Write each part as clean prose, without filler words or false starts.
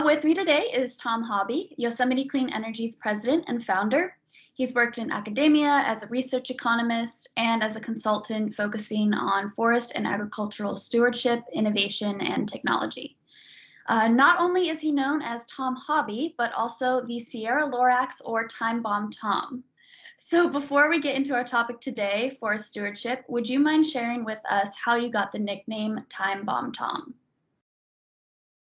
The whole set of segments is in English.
With me today is Tom Hobby, Yosemite Clean Energy's president and founder. He's worked in academia as a research economist and as a consultant focusing on forest and agricultural stewardship, innovation, and technology. Not only is he known as Tom Hobby, but also the Sierra Lorax or Time Bomb Tom. So before we get into our topic today, forest stewardship, would you mind sharing with us how you got the nickname Time Bomb Tom?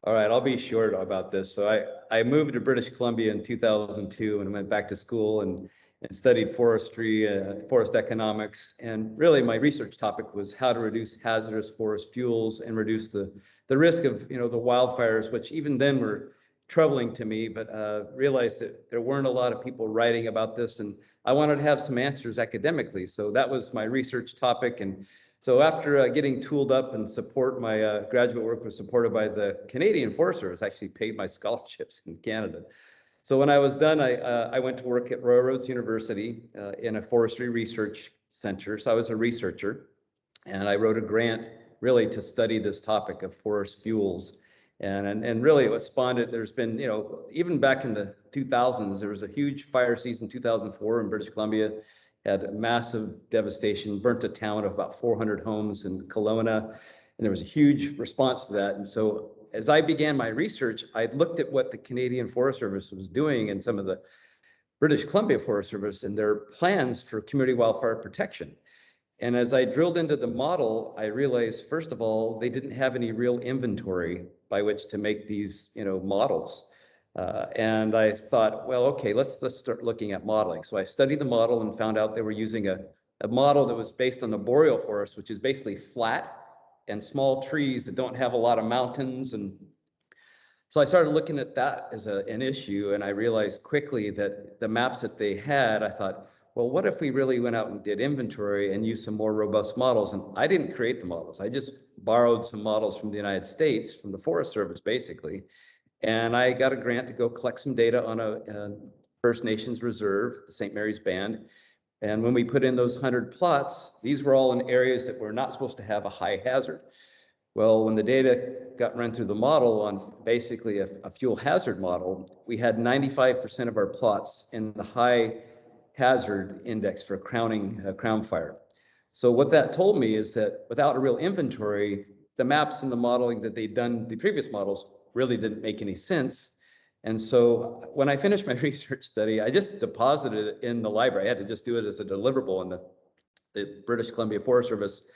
All right, I'll be short about this. So I moved to British Columbia in 2002 and went back to school and studied forestry, forest economics. And really my research topic was how to reduce hazardous forest fuels and reduce the risk of, the wildfires, which even then were troubling to me, but realized that there weren't a lot of people writing about this. And I wanted to have some answers academically. So that was my research topic. And so after getting tooled up and support, my graduate work was supported by the Canadian Forest Service, actually paid my scholarships in Canada. So when I was done, I went to work at Royal Roads University in a forestry research center. So I was a researcher, and I wrote a grant really to study this topic of forest fuels. And really what spawned it, there's been, even back in the 2000s, there was a huge fire season, 2004 in British Columbia. Had massive devastation, burnt a town of about 400 homes in Kelowna, and there was a huge response to that. And so as I began my research, I looked at what the Canadian Forest Service was doing and some of the British Columbia Forest Service and their plans for community wildfire protection. And as I drilled into the model, I realized, first of all, they didn't have any real inventory by which to make these, models. And I thought, well, okay, let's start looking at modeling. So I studied the model and found out they were using a model that was based on the boreal forest, which is basically flat and small trees that don't have a lot of mountains. And so I started looking at that as an issue, and I realized quickly that the maps that they had, I thought, well, what if we really went out and did inventory and used some more robust models? And I didn't create the models. I just borrowed some models from the United States, from the Forest Service, basically. And I got a grant to go collect some data on a First Nations reserve, the St. Mary's Band. And when we put in those 100 plots, these were all in areas that were not supposed to have a high hazard. Well, when the data got run through the model on basically a fuel hazard model, we had 95% of our plots in the high hazard index for crown fire. So what that told me is that without a real inventory, the maps and the modeling that they'd done, the previous models, really didn't make any sense. And so when I finished my research study, I just deposited it in the library. I had to just do it as a deliverable, and the British Columbia Forest Service,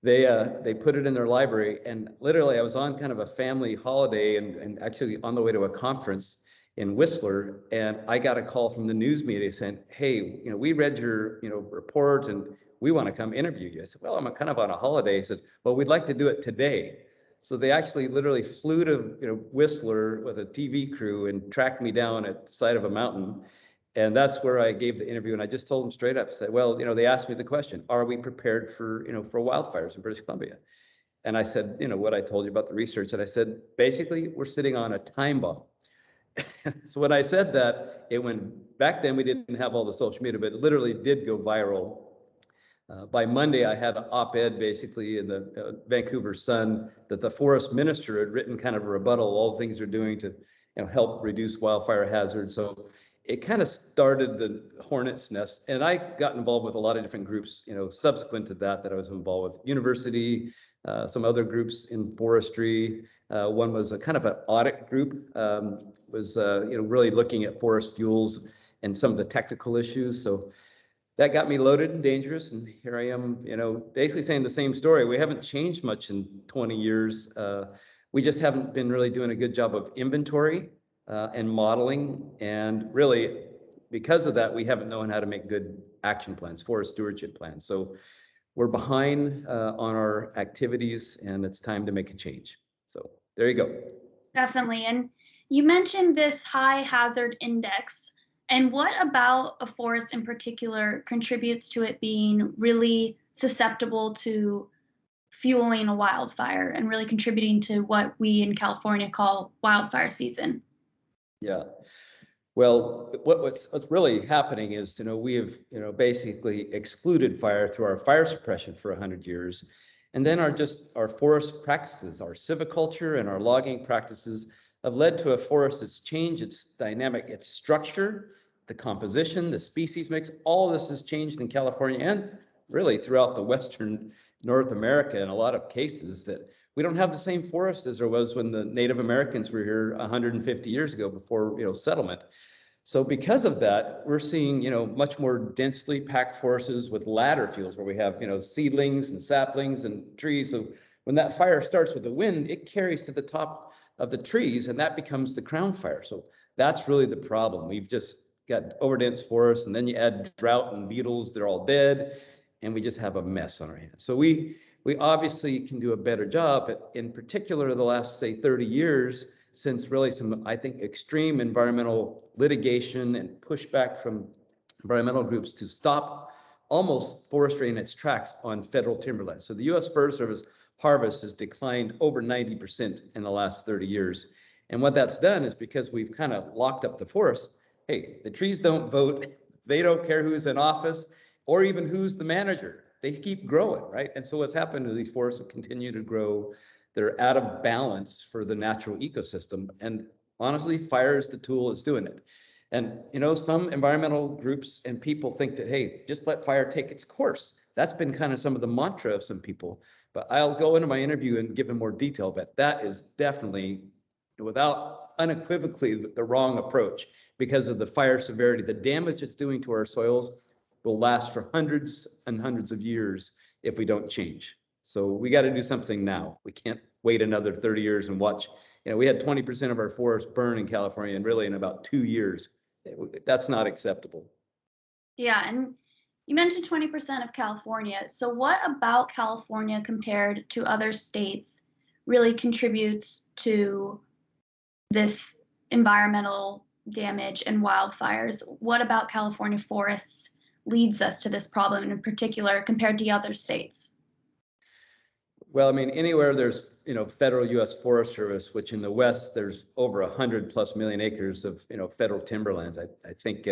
they put it in their library. And literally I was on kind of a family holiday and actually on the way to a conference in Whistler, and I got a call from the news media saying, hey, we read your report and we want to come interview you. I said, well, I'm kind of on a holiday. He said, well, we'd like to do it today. So they actually literally flew to Whistler with a TV crew and tracked me down at the side of a mountain. And that's where I gave the interview. And I just told them straight up, said, well, they asked me the question, are we prepared for wildfires in British Columbia? And I said, what I told you about the research. And I said, basically, we're sitting on a time bomb. So when I said that, it went, back then we didn't have all the social media, but it literally did go viral. By Monday, I had an op-ed basically in the Vancouver Sun that the forest minister had written kind of a rebuttal, all the things they're doing to help reduce wildfire hazards. So it kind of started the hornet's nest. And I got involved with a lot of different groups, subsequent to that I was involved with university, some other groups in forestry. One was a kind of an audit group, was really looking at forest fuels and some of the technical issues. So that got me loaded and dangerous, and here I am, basically saying the same story. We haven't changed much in 20 years. We just haven't been really doing a good job of inventory and modeling, and really, because of that, we haven't known how to make good action plans, forest stewardship plans. So we're behind on our activities, and it's time to make a change. So there you go. Definitely. And you mentioned this high hazard index. And what about a forest in particular contributes to it being really susceptible to fueling a wildfire and really contributing to what we in California call wildfire season? Yeah. Well, what's really happening is, we have, basically excluded fire through our fire suppression for 100 years. And then our forest practices, our silviculture and our logging practices, have led to a forest that's changed its dynamic, its structure, the composition, the species mix. All this has changed in California and really throughout the Western North America in a lot of cases, that we don't have the same forest as there was when the Native Americans were here 150 years ago before, settlement. So because of that, we're seeing, much more densely packed forests with ladder fields where we have, seedlings and saplings and trees. So when that fire starts with the wind, it carries to the top of the trees and that becomes the crown fire. So that's really the problem. We've just got overdense forests, and then you add drought and beetles, they're all dead, and we just have a mess on our hands. So we obviously can do a better job, but in particular, the last, say, 30 years, since really some, I think, extreme environmental litigation and pushback from environmental groups to stop almost forestry in its tracks on federal timberland. So the U.S. Forest Service harvest has declined over 90% in the last 30 years. And what that's done is because we've kind of locked up the forest, hey, the trees don't vote, they don't care who's in office or even who's the manager. They keep growing, right? And so what's happened to these forests will continue to grow. They're out of balance for the natural ecosystem. And honestly, fire is the tool that's doing it. And, some environmental groups and people think that, hey, just let fire take its course. That's been kind of some of the mantra of some people. But I'll go into my interview and give them more detail, but that is definitely, without unequivocally, the wrong approach because of the fire severity. The damage it's doing to our soils will last for hundreds and hundreds of years if we don't change. So we got to do something now. We can't wait another 30 years and watch. We had 20% of our forests burn in California, and really in about 2 years. That's not acceptable. Yeah, and you mentioned 20% of California. So what about California compared to other states really contributes to this environmental damage and wildfires? What about California forests leads us to this problem in particular compared to other states? Well, anywhere there's, federal U.S. Forest Service, which in the West, there's over 100+ million acres of, federal timberlands. I think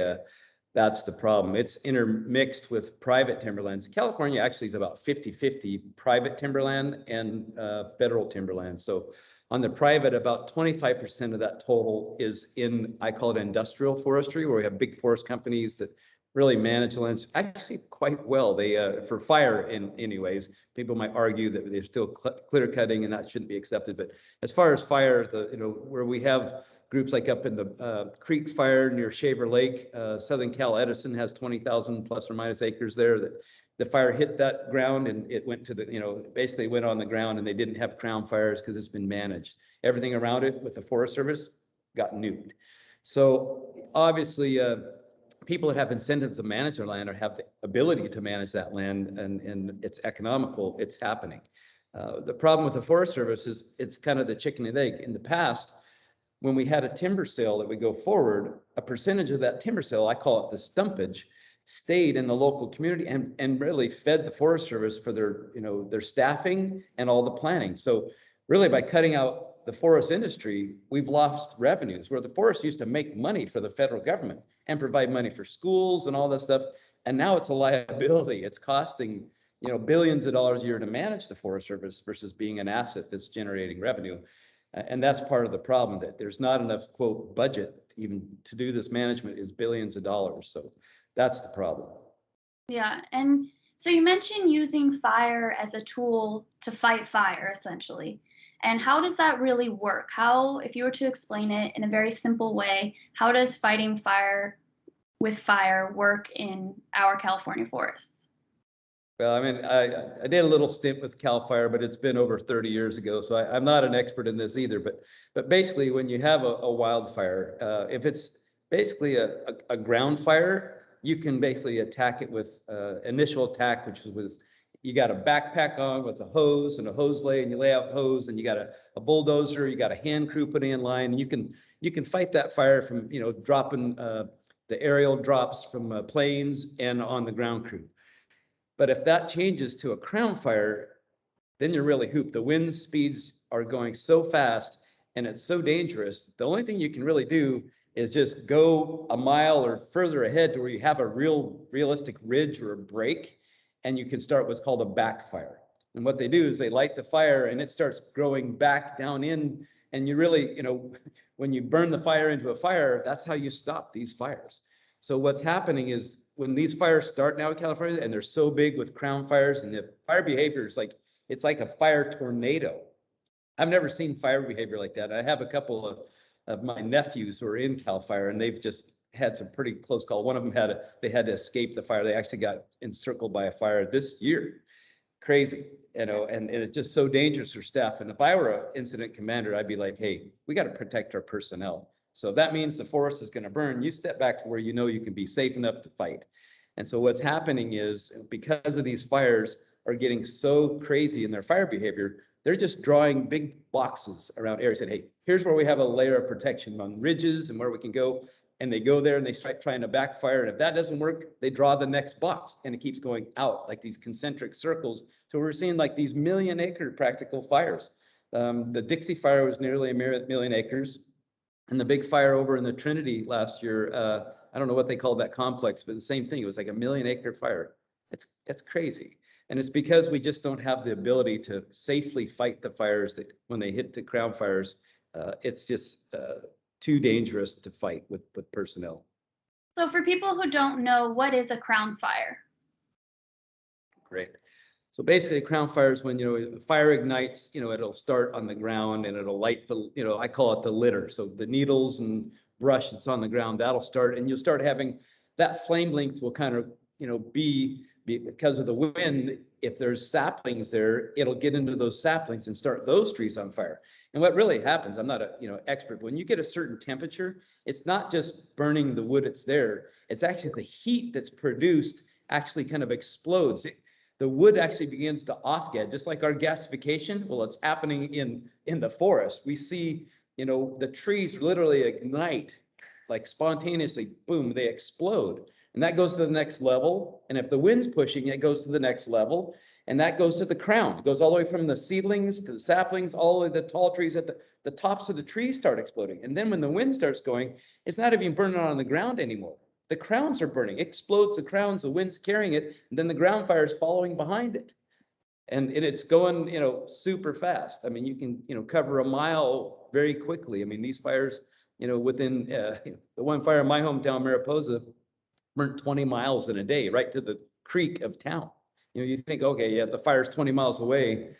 that's the problem. It's intermixed with private timberlands. California actually is about 50-50 private timberland and federal timberland. So on the private, about 25% of that total is in, I call it industrial forestry, where we have big forest companies that really manage lands actually quite well. They, for fire in anyways, people might argue that they're still clear cutting and that shouldn't be accepted. But as far as fire, where we have groups like up in the Creek Fire near Shaver Lake, Southern Cal Edison has 20,000 plus or minus acres there that the fire hit that ground and it went to the, basically went on the ground, and they didn't have crown fires because it's been managed. Everything around it with the Forest Service got nuked. So obviously, people that have incentives to manage their land or have the ability to manage that land and it's economical, it's happening. The problem with the Forest Service is it's kind of the chicken and egg. In the past, when we had a timber sale that would go forward, a percentage of that timber sale, I call it the stumpage, stayed in the local community and really fed the Forest Service for their, their staffing and all the planning. So really by cutting out the forest industry, we've lost revenues where the forest used to make money for the federal government and provide money for schools and all that stuff. And now it's a liability. It's costing, billions of dollars a year to manage the Forest Service versus being an asset that's generating revenue. And that's part of the problem, that there's not enough, quote, budget even to do this management is billions of dollars. So that's the problem. Yeah. And so you mentioned using fire as a tool to fight fire, essentially. And how does that really work? How, if you were to explain it in a very simple way, how does fighting fire with fire work in our California forests? Well, I did a little stint with CAL FIRE, but it's been over 30 years ago, so I'm not an expert in this either. But basically, when you have a wildfire, if it's basically a ground fire, you can basically attack it with initial attack, which is with, you got a backpack on with a hose and a hose lay, and you lay out hose, and you got a bulldozer, you got a hand crew putting in line, and you can fight that fire from dropping the aerial drops from planes and on the ground crew. But if that changes to a crown fire, then you're really hooped. The wind speeds are going so fast and it's so dangerous. The only thing you can really do is just go a mile or further ahead to where you have a realistic ridge or a break, and you can start what's called a backfire. And what they do is they light the fire and it starts growing back down in, and you really, when you burn the fire into a fire, that's how you stop these fires. So what's happening is when these fires start now in California, and they're so big with crown fires, and the fire behavior is like, it's like a fire tornado. I've never seen fire behavior like that. I have a couple of my nephews who are in Cal Fire, and they've just had some pretty close call. One of them they had to escape the fire. They actually got encircled by a fire this year. Crazy, and it's just so dangerous for staff. And if I were an incident commander, I'd be like, hey, we got to protect our personnel. So if that means the forest is going to burn, you step back to where you know you can be safe enough to fight. And so what's happening is, because of these fires are getting so crazy in their fire behavior, they're just drawing big boxes around areas and, hey, here's where we have a layer of protection on ridges and where we can go. And they go there and they start trying to backfire. And if that doesn't work, they draw the next box, and it keeps going out like these concentric circles. So we're seeing like these 1 million acre practical fires. The Dixie fire was nearly 1 million acres. And the big fire over in the Trinity last year, I don't know what they called that complex, but the same thing. It was like a 1 million acre fire. It's crazy. And it's because we just don't have the ability to safely fight the fires that when they hit the crown fires, it's just too dangerous to fight with personnel. So for people who don't know, what is a crown fire? Great. So basically, a crown fire is when, the fire ignites, it'll start on the ground and it'll light the, I call it the litter. So the needles and brush that's on the ground, that'll start, and you'll start having that flame length will kind of, be because of the wind. If there's saplings there, it'll get into those saplings and start those trees on fire. And what really happens, I'm not a expert, but when you get a certain temperature, it's not just burning the wood that's there. It's actually the heat that's produced actually kind of explodes. The wood actually begins to off-gas, just like our gasification. Well, it's happening in the forest. We see, the trees literally ignite, like spontaneously, boom, they explode. And that goes to the next level. And if the wind's pushing, it goes to the next level. And that goes to the crown. It goes all the way from the seedlings to the saplings, all the way to the tall trees. At the tops of the trees start exploding. And then when the wind starts going, it's not even burning on the ground anymore. The crowns are burning. It explodes the crowns, the wind's carrying it, and then the ground fire is following behind it. And it's going, super fast. I mean, you can, cover a mile very quickly. I mean, these fires, within the one fire in my hometown, Mariposa, burnt 20 miles in a day, right to the creek of town. You think, okay, yeah, the fire's 20 miles away.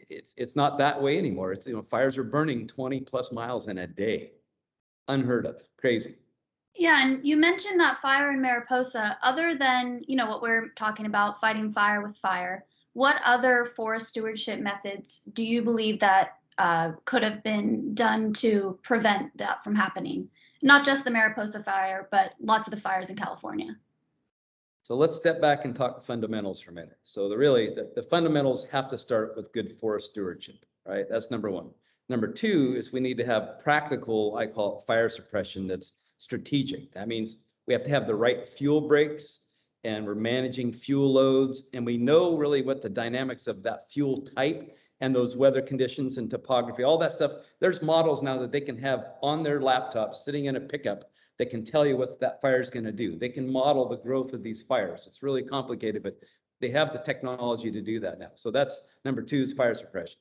It's not that way anymore. It's, fires are burning 20 plus miles in a day. Unheard of, crazy. Yeah, and you mentioned that fire in Mariposa. Other than, what we're talking about, fighting fire with fire, what other forest stewardship methods do you believe that could have been done to prevent that from happening? Not just the Mariposa fire, but lots of the fires in California. So let's step back and talk fundamentals for a minute. So the fundamentals have to start with good forest stewardship, right? That's number one. Number two is we need to have practical, I call it fire suppression, that's strategic. That means we have to have the right fuel breaks, and we're managing fuel loads, and we know really what the dynamics of that fuel type and those weather conditions and topography, all that stuff. There's models now that they can have on their laptops sitting in a pickup that can tell you what that fire is going to do. They can model the growth of these fires. It's really complicated, but they have the technology to do that now. So that's number two, is fire suppression.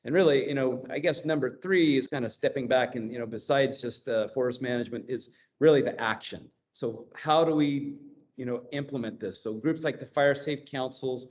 And really, I guess number three is kind of stepping back and, besides just forest management, is really the action. So how do we, implement this? So groups like the Fire Safe Councils,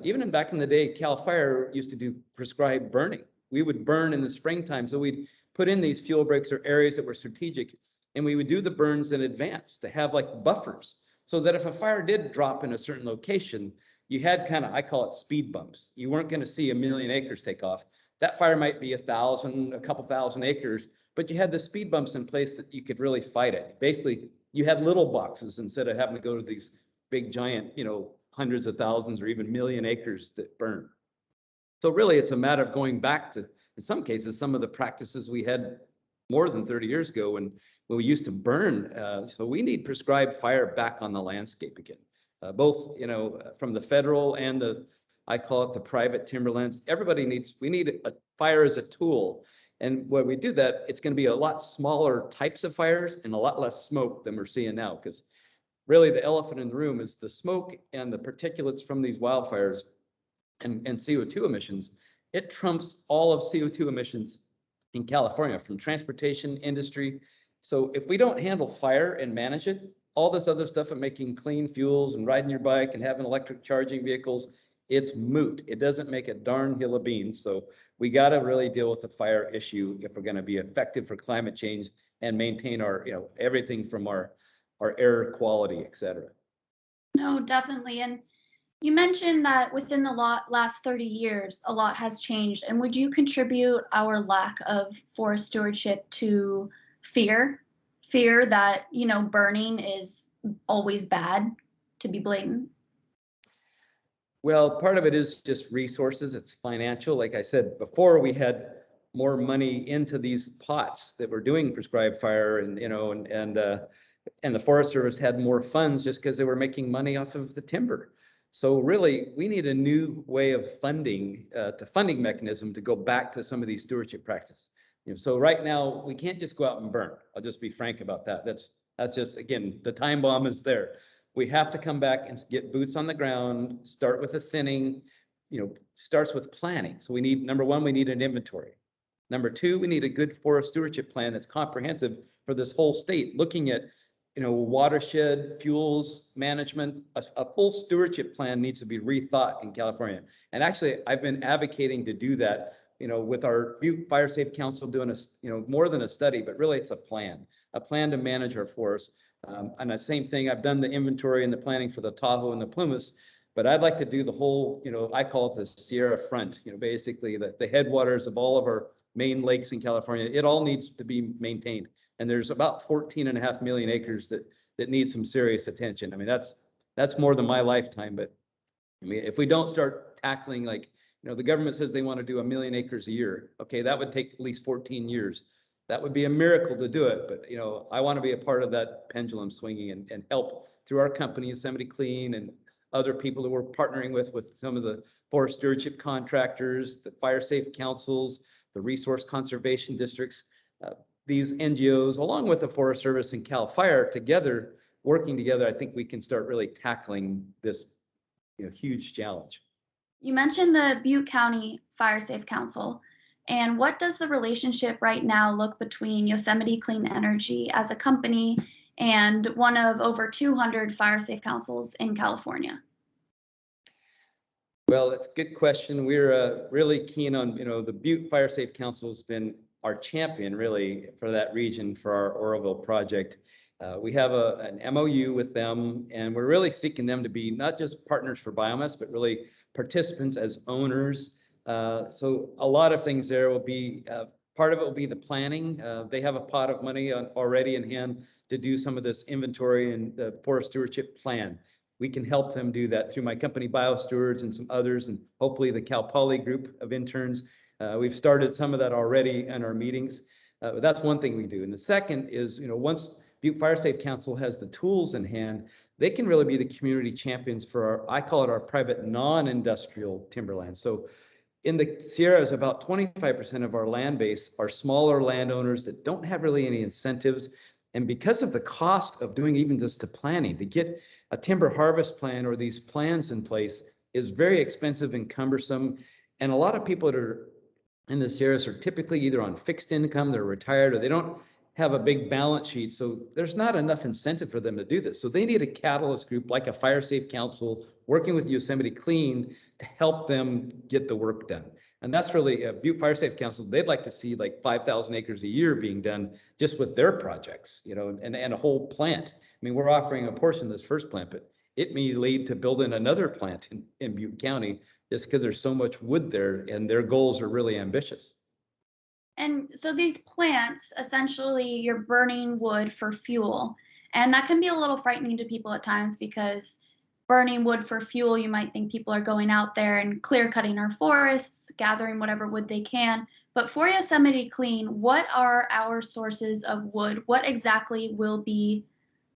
even back in the day, Cal Fire used to do prescribed burning. We would burn in the springtime. So we'd put in these fuel breaks or areas that were strategic, and we would do the burns in advance to have like buffers, so that if a fire did drop in a certain location, you had kind of, I call it speed bumps. You weren't going to see 1 million acres take off. That fire might be a couple thousand acres, but you had the speed bumps in place that you could really fight it. Basically, you had little boxes instead of having to go to these big giant, hundreds of thousands or even million acres that burn. So really, it's a matter of going back to, in some cases, some of the practices we had more than 30 years ago when we used to burn. So we need prescribed fire back on the landscape again, both, from the federal and I call it the private timberlands. We need a fire as a tool. And when we do that, it's going to be a lot smaller types of fires and a lot less smoke than we're seeing now, because really the elephant in the room is the smoke and the particulates from these wildfires and CO2 emissions. It trumps all of CO2 emissions in California from transportation industry. So if we don't handle fire and manage it, all this other stuff of making clean fuels and riding your bike and having electric charging vehicles, it's moot. It doesn't make a darn hill of beans. So we got to really deal with the fire issue if we're going to be effective for climate change and maintain our, everything from our air quality, et cetera. No, definitely. And you mentioned that within the last 30 years, a lot has changed. And would you contribute our lack of forest stewardship to fear? Fear that, burning is always bad, to be blatant? Well, part of it is just resources. It's financial. Like I said before, we had more money into these pots that were doing prescribed fire, and and the Forest Service had more funds just because they were making money off of the timber. So really, we need a new way of funding, funding mechanism to go back to some of these stewardship practices. So right now we can't just go out and burn. I'll just be frank about that. That's just, again, the time bomb is there. We have to come back and get boots on the ground, start with a thinning, starts with planning. So we need, number one, we need an inventory. Number two, we need a good forest stewardship plan that's comprehensive for this whole state, looking at, watershed, fuels management. A full stewardship plan needs to be rethought in California. And actually, I've been advocating to do that, with our Butte Fire Safe Council doing more than a study, but really it's a plan to manage our forests. And the same thing, I've done the inventory and the planning for the Tahoe and the Plumas, but I'd like to do the whole, I call it the Sierra Front, basically the headwaters of all of our main lakes in California. It all needs to be maintained. And there's about 14.5 million acres that need some serious attention. I mean, that's more than my lifetime, but I mean, if we don't start tackling, like, the government says they want to do 1 million acres a year. Okay, that would take at least 14 years. That would be a miracle to do it. But, I want to be a part of that pendulum swinging and help through our company, Yosemite Clean, and other people that we're partnering with some of the forest stewardship contractors, the fire safe councils, the resource conservation districts, these NGOs, along with the Forest Service and CAL FIRE together, working together, I think we can start really tackling this, huge challenge. You mentioned the Butte County Fire Safe Council. And what does the relationship right now look between Yosemite Clean Energy as a company and one of over 200 fire safe councils in California? Well, it's a good question. We're really keen on, the Butte Fire Safe Council has been our champion really for that region for our Oroville project. We have an MOU with them, and we're really seeking them to be not just partners for biomass, but really participants as owners. So a lot of things there will be, part of it will be the planning. They have a pot of money already in hand to do some of this inventory and the forest stewardship plan. We can help them do that through my company, BioStewards, and some others, and hopefully the Cal Poly group of interns. We've started some of that already in our meetings. But that's one thing we do. And the second is, once Butte Fire Safe Council has the tools in hand, they can really be the community champions for I call it our private non-industrial timberland. So in the Sierras, about 25% of our land base are smaller landowners that don't have really any incentives. And because of the cost of doing even just the planning, to get a timber harvest plan or these plans in place is very expensive and cumbersome. And a lot of people that are in the Sierras are typically either on fixed income, they're retired, or they don't have a big balance sheet. So there's not enough incentive for them to do this. So they need a catalyst group like a Fire Safe Council working with Yosemite Clean to help them get the work done. And that's really a Butte Fire Safe Council. They'd like to see like 5,000 acres a year being done just with their projects, and a whole plant. I mean, we're offering a portion of this first plant, but it may lead to building another plant in Butte County just because there's so much wood there and their goals are really ambitious. And so these plants, essentially, you're burning wood for fuel. And that can be a little frightening to people at times because burning wood for fuel, you might think people are going out there and clear cutting our forests, gathering whatever wood they can. But for Yosemite Clean, what are our sources of wood? What exactly will be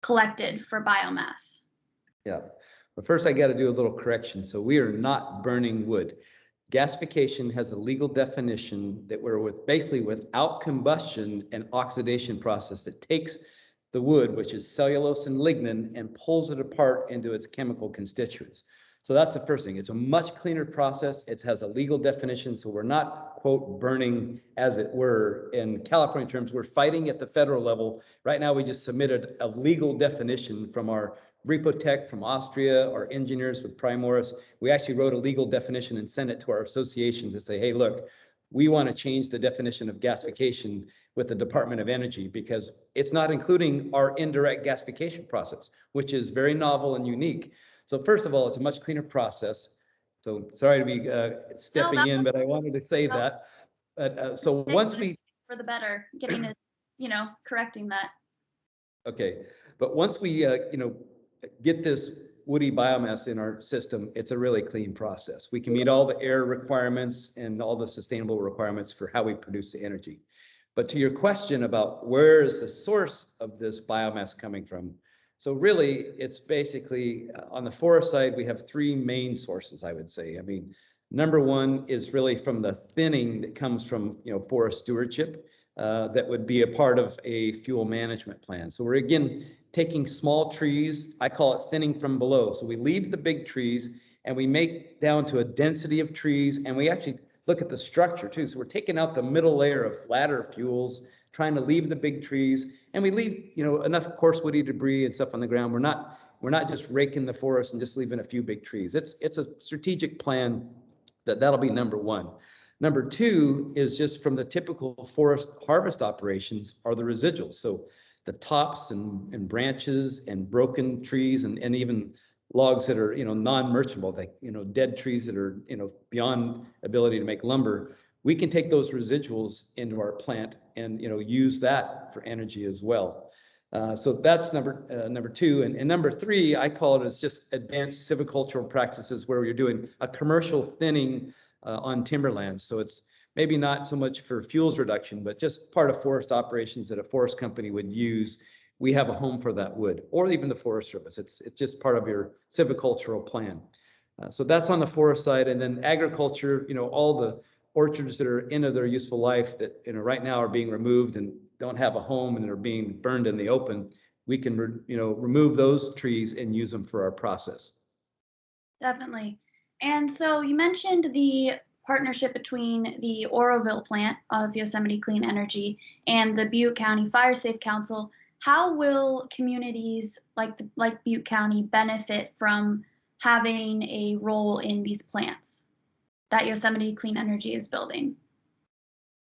collected for biomass? Yeah. But first, I got to do a little correction. So we are not burning wood. Gasification has a legal definition that we're basically without combustion and oxidation process that takes the wood, which is cellulose and lignin, and pulls it apart into its chemical constituents. So that's the first thing. It's a much cleaner process. It has a legal definition. So we're not, quote, burning, as it were. In California terms, we're fighting at the federal level. Right now, we just submitted a legal definition from our Repotech from Austria, our engineers with Primoris. We actually wrote a legal definition and sent it to our association to say, hey, look, we want to change the definition of gasification with the Department of Energy because it's not including our indirect gasification process, which is very novel and unique. So first of all, it's a much cleaner process. So sorry to be stepping in, but I wanted to say that. So once we for the better, getting it, correcting that. Okay, but once we get this woody biomass in our system, it's a really clean process. We can meet all the air requirements and all the sustainable requirements for how we produce the energy. But to your question about where is the source of this biomass coming from? So really, it's basically on the forest side, we have three main sources, I would say. I mean, number one is really from the thinning that comes from forest stewardship. That would be a part of a fuel management plan. So we're again taking small trees, I call it thinning from below. So we leave the big trees and we make down to a density of trees, and we actually look at the structure too. So we're taking out the middle layer of flatter fuels, trying to leave the big trees, and we leave enough coarse woody debris and stuff on the ground. We're not just raking the forest and just leaving a few big trees. It's a strategic plan that'll be number one. Number two is just from the typical forest harvest operations are the residuals. So the tops and branches and broken trees and even logs that are non-merchantable, like dead trees that are beyond ability to make lumber. We can take those residuals into our plant and use that for energy as well. So that's number two. And number three, I call it as just advanced silvicultural practices where you're doing a commercial thinning on timberlands. So it's maybe not so much for fuels reduction, but just part of forest operations that a forest company would use. We have a home for that wood, or even the Forest Service. It's just part of your silvicultural plan. So that's on the forest side. And then agriculture, all the orchards that are into their useful life that right now are being removed and don't have a home and are being burned in the open, we can remove those trees and use them for our process. Definitely. And so you mentioned the partnership between the Oroville plant of Yosemite Clean Energy and the Butte County Fire Safe Council. How will communities like Butte County benefit from having a role in these plants that Yosemite Clean Energy is building?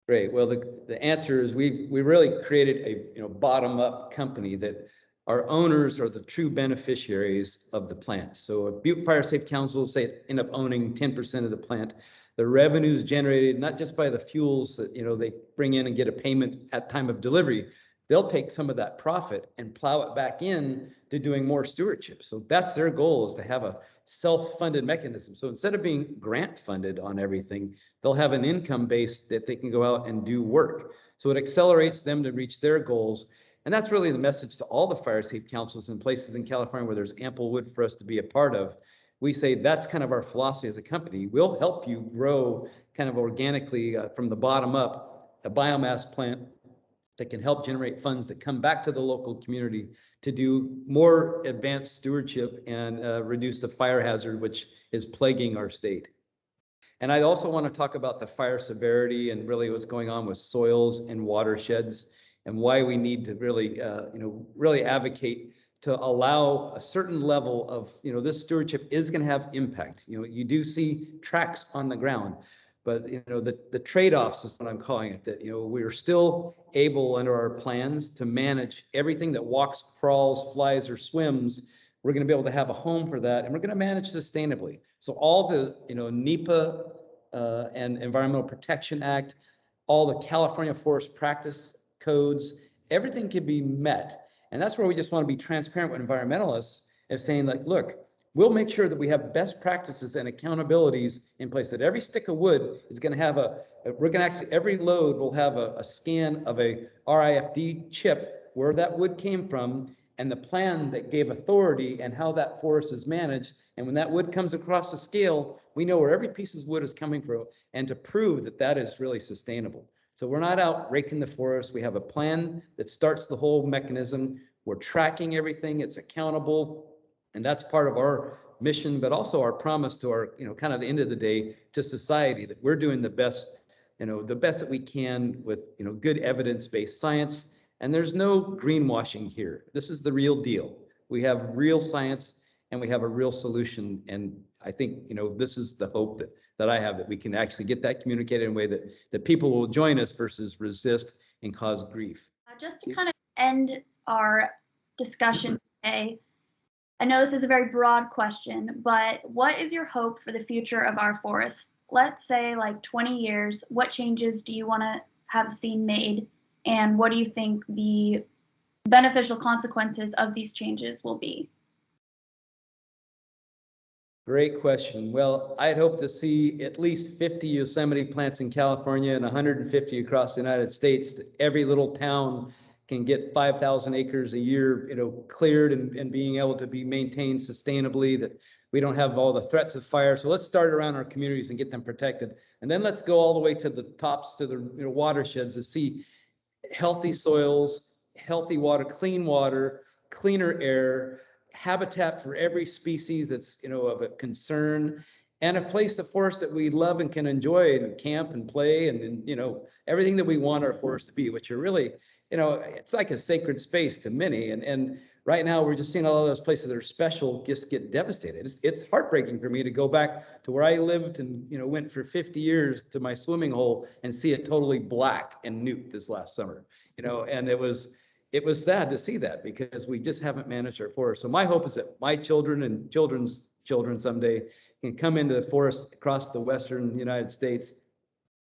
Great. Well, the answer is we really created a bottom-up company that our owners are the true beneficiaries of the plant. So Butte Fire Safe Council, say, end up owning 10% of the plant. The revenues generated not just by the fuels that they bring in and get a payment at time of delivery, they'll take some of that profit and plow it back in to doing more stewardship. So that's their goal, is to have a self-funded mechanism. So instead of being grant funded on everything, they'll have an income base that they can go out and do work. So it accelerates them to reach their goals. And that's really the message to all the fire safe councils in places in California where there's ample wood for us to be a part of. We say that's kind of our philosophy as a company. We'll help you grow kind of organically from the bottom up, a biomass plant that can help generate funds that come back to the local community to do more advanced stewardship and reduce the fire hazard, which is plaguing our state. And I also want to talk about the fire severity and really what's going on with soils and watersheds, and why we need to really, really advocate to allow a certain level of, this stewardship is going to have impact. You do see tracks on the ground, but the trade-offs is what I'm calling it. That we're still able under our plans to manage everything that walks, crawls, flies, or swims. We're going to be able to have a home for that, and we're going to manage sustainably. So all the NEPA and Environmental Protection Act, all the California Forest Practice codes, everything can be met. And that's where we just want to be transparent with environmentalists and saying, like, look, we'll make sure that we have best practices and accountabilities in place, that every stick of wood is going to have every load will have a scan of a RIFD chip where that wood came from and the plan that gave authority and how that forest is managed. And when that wood comes across the scale, we know where every piece of wood is coming from, and to prove that that is really sustainable. So we're not out raking the forest. We have a plan that starts the whole mechanism. We're tracking everything. It's accountable. And that's part of our mission, but also our promise to our, kind of the end of the day to society, that we're doing the best, the best that we can with, good evidence-based science. And there's no greenwashing here. This is the real deal. We have real science and we have a real solution. And I think, this is the hope that I have, that we can actually get that communicated in a way that people will join us versus resist and cause grief. Just to kind of end our discussion today, I know this is a very broad question, but what is your hope for the future of our forests? Let's say like 20 years, what changes do you want to have seen made? And what do you think the beneficial consequences of these changes will be? Great question. Well, I'd hope to see at least 50 Yosemite plants in California and 150 across the United States. That every little town can get 5,000 acres a year, cleared and being able to be maintained sustainably, that we don't have all the threats of fire. So let's start around our communities and get them protected. And then let's go all the way to the tops, to the watersheds, to see healthy soils, healthy water, cleaner air, habitat for every species that's, of a concern, and a place, the forest that we love and can enjoy and camp and play and everything that we want our forests to be, which are really, it's like a sacred space to many. And right now we're just seeing all of those places that are special just get devastated. It's heartbreaking for me to go back to where I lived and, went for 50 years to my swimming hole and see it totally black and nuked this last summer, and it was sad to see that, because we just haven't managed our forest. So my hope is that my children and children's children someday can come into the forest across the Western United States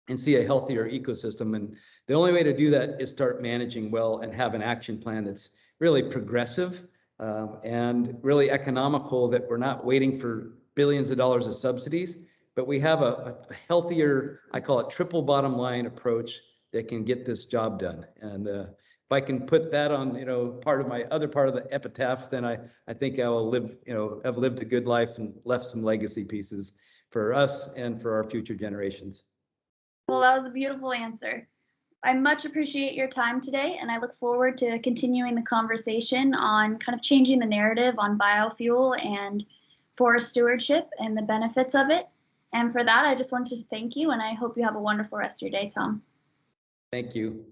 and see a healthier ecosystem. And the only way to do that is start managing well and have an action plan that's really progressive and really economical, that we're not waiting for billions of dollars of subsidies, but we have a healthier, I call it triple bottom line approach, that can get this job done. And if I can put that on, part of my other part of the epitaph, then I think I will live, have lived a good life and left some legacy pieces for us and for our future generations. Well, that was a beautiful answer. I much appreciate your time today, and I look forward to continuing the conversation on kind of changing the narrative on biofuel and forest stewardship and the benefits of it. And for that, I just want to thank you, and I hope you have a wonderful rest of your day, Tom. Thank you.